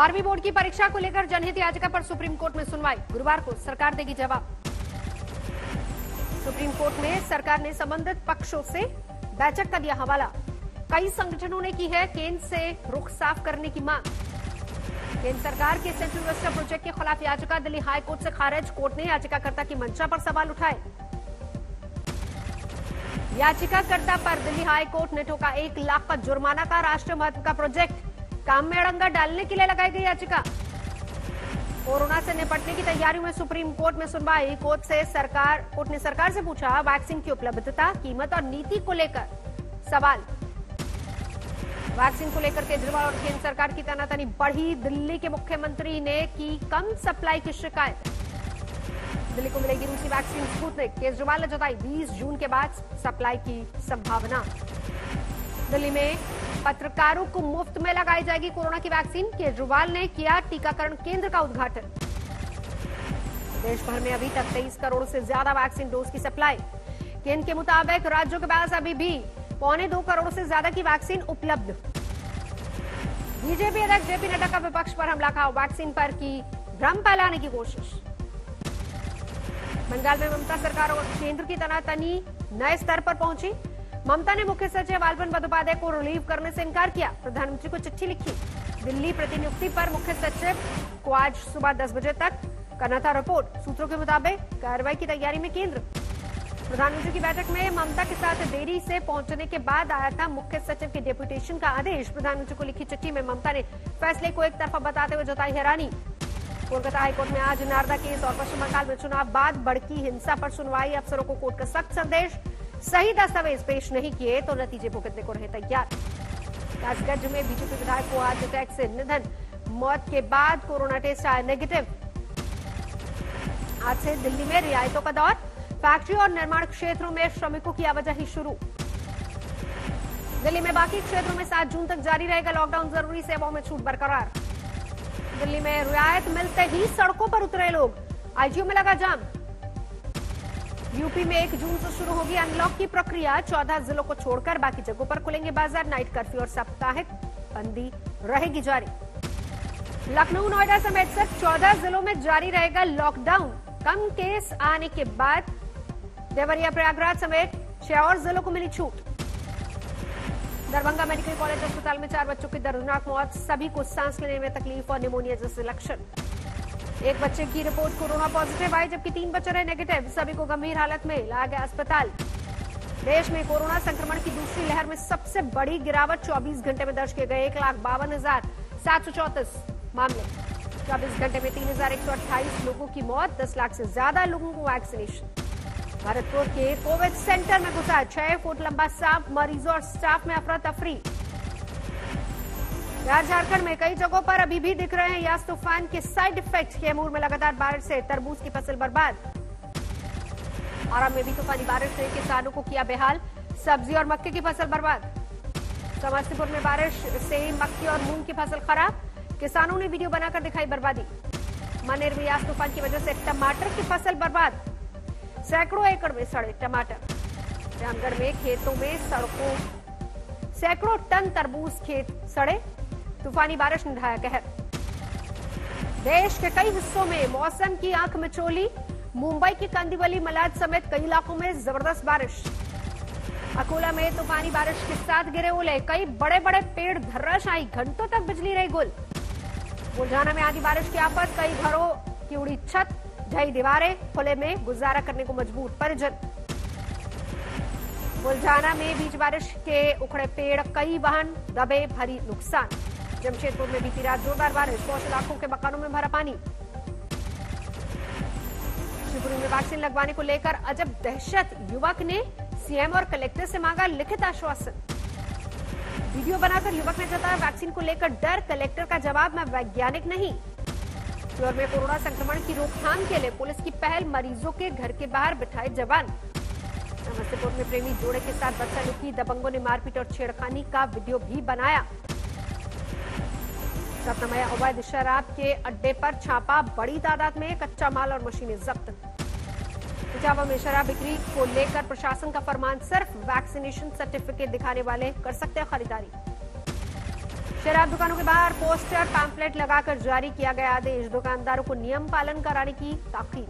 12वीं बोर्ड की परीक्षा को लेकर जनहित याचिका पर सुप्रीम कोर्ट में सुनवाई। गुरुवार को सरकार देगी जवाब। सुप्रीम कोर्ट में सरकार ने संबंधित पक्षों से बैठक का दिया हवाला। कई संगठनों ने की है केंद्र से रुख साफ करने की मांग। केंद्र सरकार के सेंट्रल वेस्टर्न प्रोजेक्ट के खिलाफ याचिका दिल्ली हाई कोर्ट से खारिज। कोर्ट ने याचिकाकर्ता की मंशा पर सवाल उठाए। याचिकाकर्ता पर दिल्ली हाई कोर्ट ने ठोका 1 लाख का जुर्माना का राष्ट्रीय महत्व का प्रोजेक्ट काम में अड़ंगा डालने के लिए लगाई गई याचिका। कोरोना से निपटने की तैयारियों में सुप्रीम कोर्ट में सुनवाई। कोर्ट ने सरकार से पूछा वैक्सीन की उपलब्धता, कीमत और नीति को लेकर सवाल। वैक्सीन को लेकर केजरीवाल और केंद्र सरकार की तनातनी बढ़ी। दिल्ली के मुख्यमंत्री ने की कम सप्लाई की शिकायत। दिल्ली को मिलेगी रूसी वैक्सीन स्पुतनिक। केजरीवाल ने जताई 20 जून के बाद सप्लाई की संभावना। दिल्ली में पत्रकारों को मुफ्त में लगाई जाएगी कोरोना की वैक्सीन। केजरीवाल ने किया टीकाकरण केंद्र का उद्घाटन। देश भर में अभी तक 23 करोड़ से ज्यादा वैक्सीन डोज की सप्लाई। केंद्र के मुताबिक राज्यों के पास अभी भी 1.25 करोड़ से ज्यादा की वैक्सीन उपलब्ध। बीजेपी अध्यक्ष जेपी नड्डा का विपक्ष पर हमला कहा, वैक्सीन पर की भ्रम फैलाने की कोशिश। बंगाल में ममता सरकार और केंद्र की तनातनी नए स्तर पर पहुंची। ममता ने मुख्य सचिव आलबन बंदोपाध्याय को रिलीव करने से इनकार किया। प्रधानमंत्री को चिट्ठी लिखी। दिल्ली प्रतिनियुक्ति पर मुख्य सचिव को आज सुबह 10 बजे तक करना था रिपोर्ट। सूत्रों के मुताबिक कार्रवाई की तैयारी में केंद्र। प्रधानमंत्री की बैठक में ममता के साथ देरी से पहुंचने के बाद आया था मुख्य सचिव के डेपुटेशन का आदेश। प्रधानमंत्री को लिखी चिट्ठी में ममता ने फैसले को एक तरफा बताते हुए जताई हैरानी। कोलकाता हाईकोर्ट में आज नारदा केस और पश्चिम बंगाल में चुनाव बाद भड़की हिंसा पर सुनवाई। अफसरों को कोर्ट का सख्त संदेश, सही दस्तावेज पेश नहीं किए तो नतीजे भुगतने को रहे तैयार। कासगंज में बीजेपी विधायक को हार्ट अटैक से निधन। मौत के बाद कोरोना टेस्ट आया नेगेटिव। आज से दिल्ली में रियायतों का दौर। फैक्ट्री और निर्माण क्षेत्रों में श्रमिकों की आवाजाही शुरू। दिल्ली में बाकी क्षेत्रों में 7 जून तक जारी रहेगा लॉकडाउन। जरूरी सेवाओं में छूट बरकरार। दिल्ली में रियायत मिलते ही सड़कों पर उतरे लोग। आईजीओ में लगा जाम। यूपी में 1 जून से शुरू होगी अनलॉक की प्रक्रिया। 14 जिलों को छोड़कर बाकी जगहों पर खुलेंगे बाजार। नाइट कर्फ्यू और साप्ताहिक बंदी रहेगी जारी। लखनऊ, नोएडा समेत सिर्फ 14 जिलों में जारी रहेगा लॉकडाउन। कम केस आने के बाद देवरिया, प्रयागराज समेत 6 और जिलों को मिली छूट। दरभंगा मेडिकल कॉलेज अस्पताल में 4 बच्चों की दर्दनाक मौत। सभी को सांस लेने में तकलीफ और निमोनिया जैसे लक्षण। एक बच्चे की रिपोर्ट कोरोना पॉजिटिव आई, जबकि 3 बच्चे रहे नेगेटिव। सभी को गंभीर हालत में लाया गया अस्पताल। देश में कोरोना संक्रमण की दूसरी लहर में सबसे बड़ी गिरावट 24 घंटे में दर्ज किए गए 1,52,734 मामले। 24 घंटे में 3,128 लोगों की मौत। 10 लाख से ज्यादा लोगों को वैक्सीनेशन। भरतपुर के कोविड सेंटर में घुसा 6 फुट लंबा सांप। मरीजों और स्टाफ में अफरा तफरी। झारखंड में कई जगहों पर अभी भी दिख रहे हैं यास तूफान के साइड इफेक्ट। कैमूर में लगातार बारिश से तरबूज की फसल बर्बाद। आराम में भी तूफानी बारिश ने किसानों को किया बेहाल। सब्जी और मक्के की फसल बर्बाद। समस्तीपुर में बारिश से मक्की और मूंग की फसल खराब। किसानों ने वीडियो बनाकर दिखाई बर्बादी। मनेर में यास तूफान की वजह से टमाटर की फसल बर्बाद। सैकड़ों एकड़ में सड़े टमाटर। रामगढ़ में खेतों में सड़कों सैकड़ों टन तरबूज खेत सड़े। तूफानी बारिश ने ढाया कहर। देश के कई हिस्सों में मौसम की आंख मिचोली। मुंबई की कांदिवली, मलाड समेत कई इलाकों में जबरदस्त बारिश। अकोला में तूफानी बारिश के साथ गिरे ओले। कई बड़े बड़े पेड़ धराशायी। घंटों तक बिजली रही गुल। बुलढाना में आधी बारिश की आफत। कई घरों की उड़ी छत, ढही दीवारें। खुले में गुजारा करने को मजबूर परिजन। बुलढाना में बीच बारिश के उखड़े पेड़, कई वाहन दबे, भारी नुकसान। जमशेदपुर में बीती रात जोरदार बारिश। 100 लाखों के मकानों में भरा पानी। शिवपुरी में वैक्सीन लगवाने को लेकर अजब दहशत। युवक ने सीएम और कलेक्टर से मांगा लिखित आश्वासन। वीडियो बनाकर युवक ने जताया वैक्सीन को लेकर डर। कलेक्टर का जवाब, मैं वैज्ञानिक नहीं। इंदौर में कोरोना संक्रमण की रोकथाम के लिए पुलिस की पहल। मरीजों के घर के बाहर बिठाए जवान। समस्तीपुर में प्रेमी जोड़े के साथ बच्चा लुकी। दबंगों ने मारपीट और छेड़खानी का वीडियो भी बनाया। सतनामया अवैध शराब के अड्डे पर छापा। बड़ी तादाद में कच्चा माल और मशीनें जब्त। इटावा में शराब बिक्री को लेकर प्रशासन का फरमान, सिर्फ वैक्सीनेशन सर्टिफिकेट दिखाने वाले कर सकते हैं खरीदारी। शराब दुकानों के बाहर पोस्टर पैम्फलेट लगाकर जारी किया गया आदेश, दुकानदारों को नियम पालन कराने की ताकीद।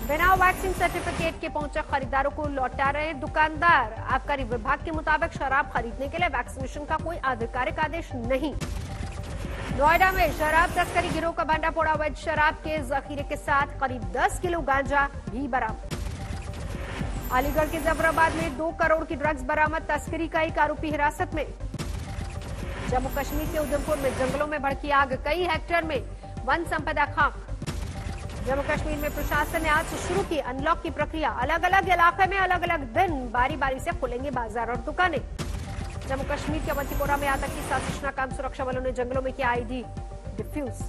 बिना वैक्सीन सर्टिफिकेट के पहुंचे खरीदारों को लौटा रहे दुकानदार, आबकारी विभाग के मुताबिक शराब खरीदने के लिए वैक्सीनेशन का कोई आधिकारिक आदेश नहीं। नोएडा में शराब तस्करी गिरोह का भंडाफोड़, अवैध शराब के जखीरे के साथ करीब 10 किलो गांजा भी बरामद। अलीगढ़ के जफराबाद में 2 करोड़ की ड्रग्स बरामद, तस्करी का एक आरोपी हिरासत में। जम्मू कश्मीर के उधमपुर में जंगलों में भड़की आग, कई हेक्टेयर में वन संपदा खाक। जम्मू कश्मीर में प्रशासन ने आज से शुरू की अनलॉक की प्रक्रिया, अलग अलग इलाके में अलग अलग दिन बारी बारी से खुलेंगे बाजार और दुकानें। जम्मू कश्मीर के अवंतीपोरा में आतंकी साजिश नाकाम, सुरक्षा बलों ने जंगलों में किया आईडी डिफ्यूज।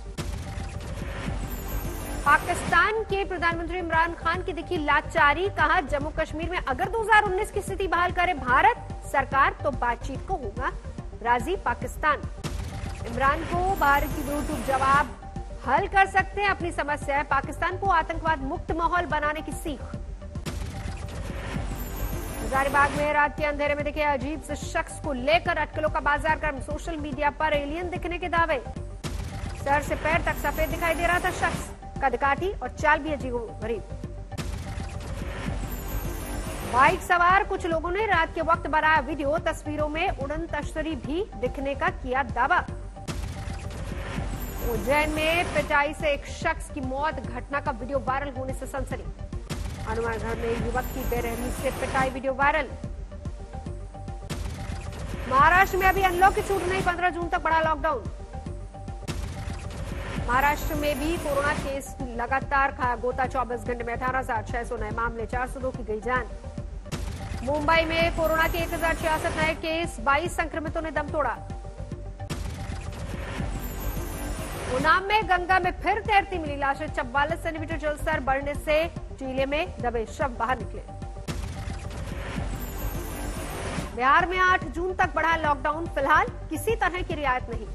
पाकिस्तान के प्रधानमंत्री इमरान खान की दिखी लाचारी, कहा जम्मू कश्मीर में अगर 2019 की स्थिति बहाल करे भारत सरकार तो बातचीत को होगा राजी पाकिस्तान। इमरान को भारत की ब्लूटूथ जवाब, हल कर सकते हैं अपनी समस्या, पाकिस्तान को आतंकवाद मुक्त माहौल बनाने की सीख। हजारीबाग में रात के अंधेरे में दिखे अजीब से शख्स को लेकर अटकलों का बाजार गर्म, सोशल मीडिया पर एलियन दिखने के दावे। सर से पैर तक सफेद दिखाई दे रहा था शख्स, कदकाठी और चाल भी अजीबोगरीब। बाइक सवार कुछ लोगों ने रात के वक्त बनाया वीडियो, तस्वीरों में उड़न तश्तरी भी दिखने का किया दावा। उज्जैन में पिटाई से एक शख्स की मौत, घटना का वीडियो वायरल होने से सनसनी। हनुमानगढ़ में युवक की बेरहमी से पिटाई, वीडियो वायरल। महाराष्ट्र में अभी अनलॉक की छूट नहीं, 15 जून तक बढ़ा लॉकडाउन। महाराष्ट्र में भी कोरोना केस लगातार खाया गोता, 24 घंटे में 18,600 नए मामले, 402 की गई जान। मुंबई में कोरोना के 1066 नए केस, 22 संक्रमितों ने दम तोड़ा। उन्नाव में गंगा में फिर तैरती मिली लाशें, 44 सेंटीमीटर जलस्तर बढ़ने से टीले में दबे शव बाहर निकले। बिहार में 8 जून तक बढ़ा लॉकडाउन, फिलहाल किसी तरह की रियायत नहीं।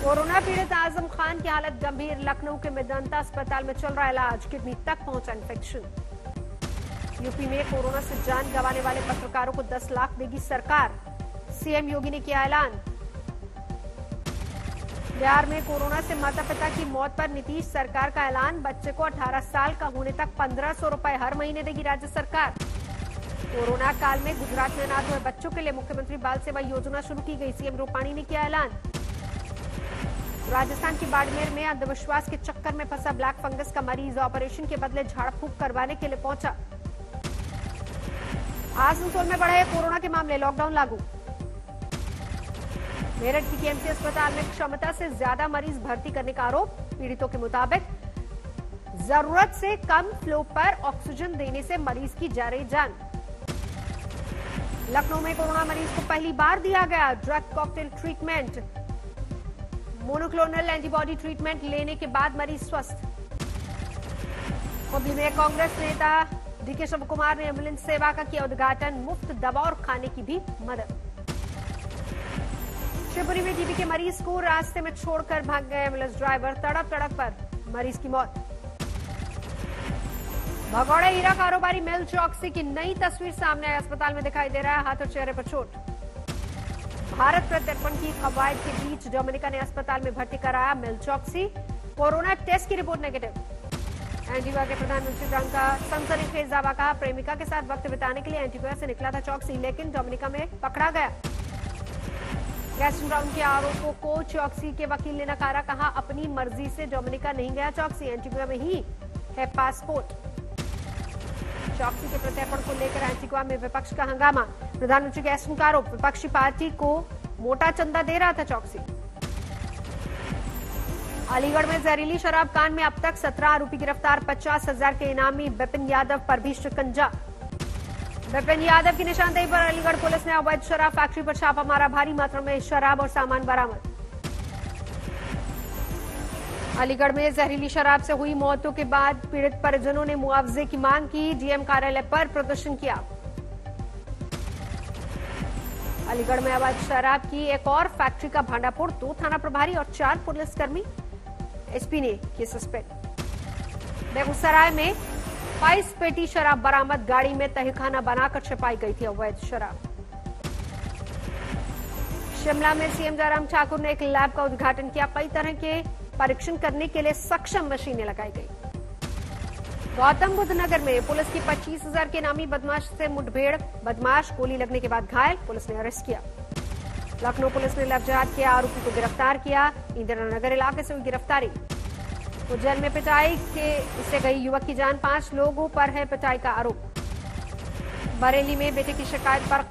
कोरोना पीड़ित आजम खान की हालत गंभीर, लखनऊ के मेदांता अस्पताल में चल रहा इलाज, किडनी तक पहुंचा इन्फेक्शन। यूपी में कोरोना से जान गंवाने वाले पत्रकारों को 10 लाख देगी सरकार, सीएम योगी ने किया ऐलान। बिहार में कोरोना से माता पिता की मौत पर नीतीश सरकार का ऐलान, बच्चे को 18 साल का होने तक 1500 रुपए हर महीने देगी राज्य सरकार। कोरोना काल में गुजरात में अनाथ हुए बच्चों के लिए मुख्यमंत्री बाल सेवा योजना शुरू की गई, सीएम रूपाणी ने किया ऐलान। राजस्थान के बाड़मेर में अंधविश्वास के चक्कर में फंसा ब्लैक फंगस का मरीज, ऑपरेशन के बदले झाड़ फूंक करवाने के लिए पहुंचा। आसनसोल में बढ़े कोरोना के मामले, लॉकडाउन लागू। मेरठ की केएमसी अस्पताल में क्षमता से ज्यादा मरीज भर्ती करने का आरोप, पीड़ितों के मुताबिक जरूरत से कम फ्लो पर ऑक्सीजन देने से मरीज की जा रही जान। लखनऊ में कोरोना मरीज को पहली बार दिया गया drug cocktail treatment, monoclonal antibody treatment लेने के बाद मरीज स्वस्थ। हुगली में कांग्रेस नेता डीके शिव कुमार ने एम्बुलेंस सेवा का किया उद्घाटन, मुफ्त दवा और खाने की भी मदद। शिवपुरी में टीबी के मरीज को रास्ते में छोड़कर भाग गए एम्बुलेंस ड्राइवर, तड़प पर मरीज की मौत। भगौड़े हीरा कारोबारी मेल चौकसी की नई तस्वीर सामने आई, अस्पताल में दिखाई दे रहा है हाथ और चेहरे पर चोट। भारत प्रत्यर्पण की कवायद के बीच डोमिनिका ने अस्पताल में भर्ती कराया मेल चौकसी, कोरोना टेस्ट की रिपोर्ट नेगेटिव। एंटीगुआ के प्रधानमंत्री प्रियंका सनसनीखेज दावा, कहा प्रेमिका के साथ वक्त बिताने के लिए एंटीगुआ से निकला था चौकसी, लेकिन डोमिनिका में पकड़ा गया। गैस्टन ब्राउन के आरोपों को चौकसी के वकील ने नकारा, कहा अपनी मर्जी से डोमिनिका नहीं गया चौकसी, एंटीगुआ में ही है पासपोर्ट। चौकसी के प्रत्यर्पण को लेकर एंटीगुआ में विपक्ष का हंगामा, प्रधानमंत्री गैस्टन का आरोप, विपक्षी पार्टी को मोटा चंदा दे रहा था चौकसी। अलीगढ़ में जहरीली शराब कांड में अब तक 17 आरोपी गिरफ्तार, 50,000 के इनामी विपिन यादव पर भी शिकंजा। विपिन यादव की निशानदेही पर अलीगढ़ पुलिस ने अवैध शराब फैक्ट्री पर छापा मारा, भारी मात्रा में शराब और सामान बरामद। अलीगढ़ में जहरीली शराब से हुई मौतों के बाद पीड़ित परिजनों ने मुआवजे की मांग की, डीएम कार्यालय पर प्रदर्शन किया। अलीगढ़ में अवैध शराब की एक और फैक्ट्री का भांडाफोड़, 2 थाना प्रभारी और 4 पुलिसकर्मी एसपी ने किए सस्पेंड। बेगूसराय में 22 पेटी शराब बरामद, गाड़ी में तहखाना बनाकर छिपाई गई थी अवैध शराब। शिमला में सीएम जयराम ठाकुर ने एक लैब का उद्घाटन किया। कई तरह के परीक्षण करने के लिए सक्षम मशीनें लगाई गई। गौतम बुद्ध नगर में पुलिस की 25,000 के नामी बदमाश से मुठभेड़, बदमाश गोली लगने के बाद घायल, पुलिस ने अरेस्ट किया। लखनऊ पुलिस ने लव जिहाद के आरोपी को गिरफ्तार किया। इंदिरा नगर इलाके से हुई गिरफ्तारी। उज्जैन में पिटाई से गई युवक की जान, 5 लोगों पर है पिटाई का आरोप। बरेली में बेटे की शिकायत पर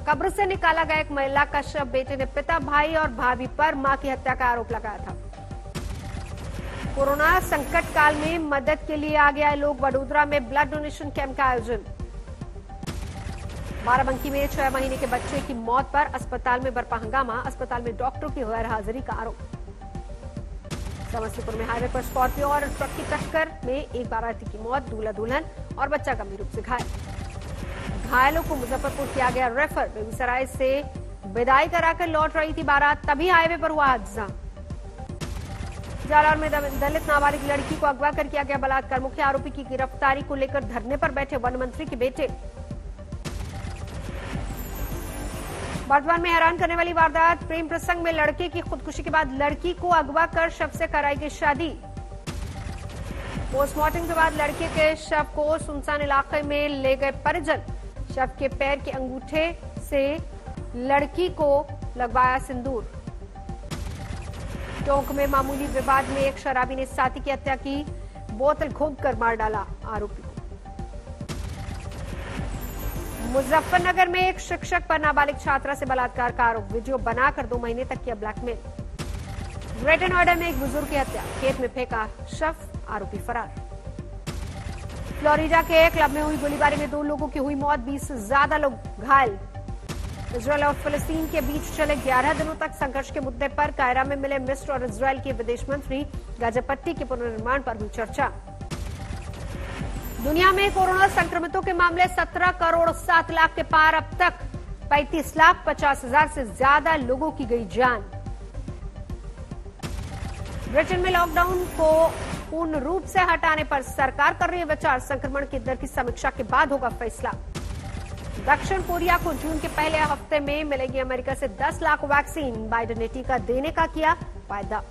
कब्र से निकाला गया एक महिला का शव, बेटे ने पिता, भाई और भाभी पर मां की हत्या का आरोप लगाया था। कोरोना संकट काल में मदद के लिए आगे आए लोग, वडोदरा में ब्लड डोनेशन कैंप का आयोजन। बाराबंकी में 6 महीने के बच्चे की मौत पर अस्पताल में बरपा हंगामा, अस्पताल में डॉक्टरों की गैर हाजिरी का आरोप। समस्तीपुर में हाईवे पर स्कॉर्पियो और ट्रक की टक्कर में एक बाराती की मौत, दूल्हा दुल्हन और बच्चा गंभीर रूप से घायल। घायलों को मुजफ्फरपुर किया गया रेफर। बेगूसराय से विदाई कराकर लौट रही थी बारात, तभी हाईवे पर हुआ हादसा। जालौर में दलित नाबालिग लड़की को अगवा कर किया गया बलात्कार, मुख्य आरोपी की गिरफ्तारी को लेकर धरने पर बैठे वन मंत्री के बेटे। वर्तमान में हैरान करने वाली वारदात, प्रेम प्रसंग में लड़के की खुदकुशी के बाद लड़की को अगवा कर शव से कराई गई शादी। पोस्टमार्टम के बाद लड़के के शव को सुनसान इलाके में ले गए परिजन। शव के पैर के अंगूठे से लड़की को लगवाया सिंदूर। टोंक में मामूली विवाद में एक शराबी ने साथी की हत्या की, बोतल घोंपकर मार डाला आरोपी को। मुजफ्फरनगर में एक शिक्षक पर नाबालिग छात्रा से बलात्कार का आरोप, वीडियो बनाकर 2 महीने तक किया ब्लैकमेल। ग्रेटर नोएडा में एक बुजुर्ग की हत्या, खेत में फेंका शव, आरोपी फरार। फ्लोरिडा के क्लब में हुई गोलीबारी में 2 लोगों की हुई मौत, 20 से ज्यादा लोग घायल। इजरायल और फिलिस्तीन के बीच चले 11 दिनों तक संघर्ष के मुद्दे पर कायरा में मिले मिस्र और इजरायल के विदेश मंत्री, गाजा पट्टी के पुनर्निर्माण पर हुई चर्चा। दुनिया में कोरोना संक्रमितों के मामले 17 करोड़ 7 लाख के पार, अब तक 35,50,000 से ज्यादा लोगों की गई जान। ब्रिटेन में लॉकडाउन को पूर्ण रूप से हटाने पर सरकार कर रही है विचार, संक्रमण की दर की समीक्षा के बाद होगा फैसला। दक्षिण कोरिया को जून के पहले हफ्ते में मिलेगी अमेरिका से 10 लाख वैक्सीन, बाइडेन ने टीका देने का किया वायदा।